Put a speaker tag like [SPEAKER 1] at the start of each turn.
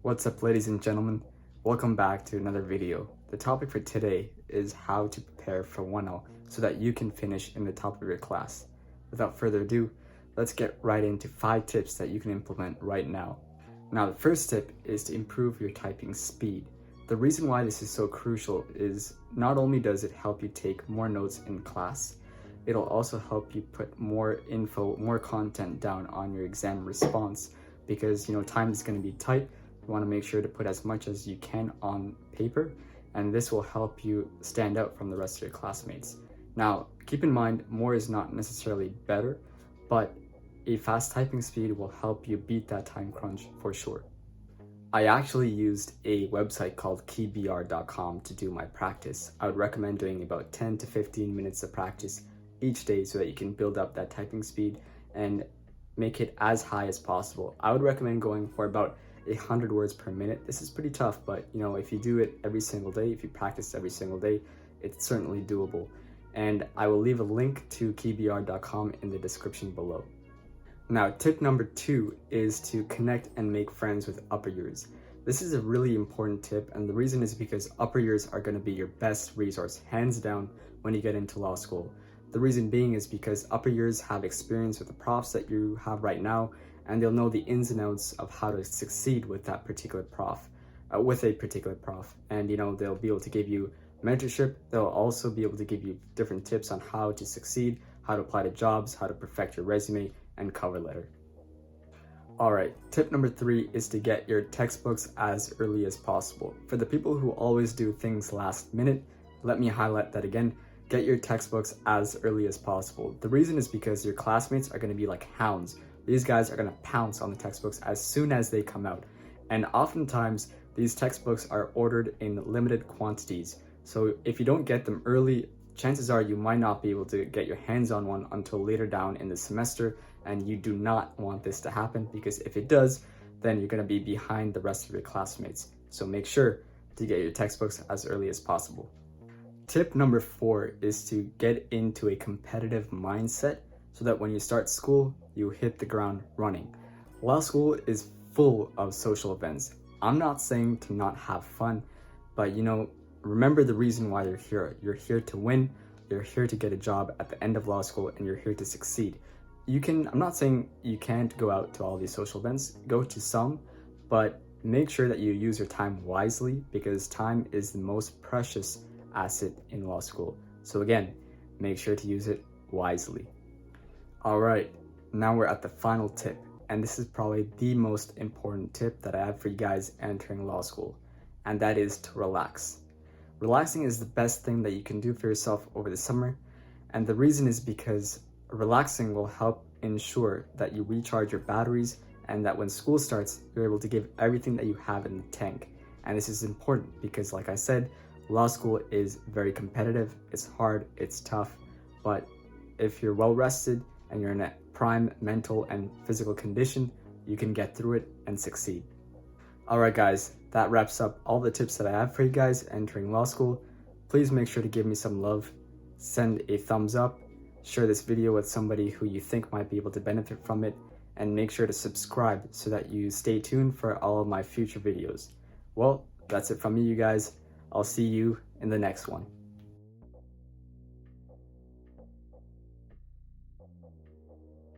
[SPEAKER 1] What's up, ladies and gentlemen? Welcome back to another video. The topic for today is how to prepare for 1L so that you can finish in the top of your class. Without further ado, let's get right into 5 tips that you can implement right now. Now, the first tip is to improve your typing speed. The reason why this is so crucial is not only does it help you take more notes in class, it'll also help you put more info, more content down on your exam response because time is going to be tight. You want to make sure to put as much as you can on paper, and this will help you stand out from the rest of your classmates. Now, keep in mind, more is not necessarily better, but a fast typing speed will help you beat that time crunch for sure. I actually used a website called keybr.com to do my practice. I would recommend doing about 10 to 15 minutes of practice each day so that you can build up that typing speed and make it as high as possible. I would recommend going for about 100 words per minute. This is pretty tough, but if you do it every single day, if you practice every single day, it's certainly doable. And I will leave a link to keybr.com in the description below. Now, tip number 2 is to connect and make friends with upper years. This is a really important tip, and the reason is because upper years are going to be your best resource, hands down, when you get into law school. The reason being is because upper years have experience with the profs that you have right now, and they'll know the ins and outs of how to succeed with that particular prof, and they'll be able to give you mentorship. They'll also be able to give you different tips on how to succeed, how to apply to jobs, how to perfect your resume and cover letter. All right, tip number 3 is to get your textbooks as early as possible. For the people who always do things last minute, let me highlight that again. Get your textbooks as early as possible. The reason is because your classmates are going to be like hounds. These guys are going to pounce on the textbooks as soon as they come out. And oftentimes, these textbooks are ordered in limited quantities. So if you don't get them early, chances are you might not be able to get your hands on one until later down in the semester. And you do not want this to happen, because if it does, then you're going to be behind the rest of your classmates. So make sure to get your textbooks as early as possible. Tip number 4 is to get into a competitive mindset so that when you start school, you hit the ground running. Law school is full of social events. I'm not saying to not have fun, but remember the reason why you're here. You're here to win, you're here to get a job at the end of law school, and you're here to succeed. I'm not saying you can't go out to all these social events, go to some, but make sure that you use your time wisely, because time is the most precious asset in law school. So again, make sure to use it wisely. All right, now we're at the final tip, and this is probably the most important tip that I have for you guys entering law school, and that is to relax. Relaxing is the best thing that you can do for yourself over the summer, and the reason is because relaxing will help ensure that you recharge your batteries and that when school starts, you're able to give everything that you have in the tank. And this is important because, like I said, law school is very competitive, it's hard, it's tough, but if you're well rested and you're in a prime mental and physical condition, you can get through it and succeed. All right, guys, that wraps up all the tips that I have for you guys entering law school. Please make sure to give me some love, send a thumbs up, share this video with somebody who you think might be able to benefit from it, and make sure to subscribe so that you stay tuned for all of my future videos. Well, that's it from me, you guys. I'll see you in the next one.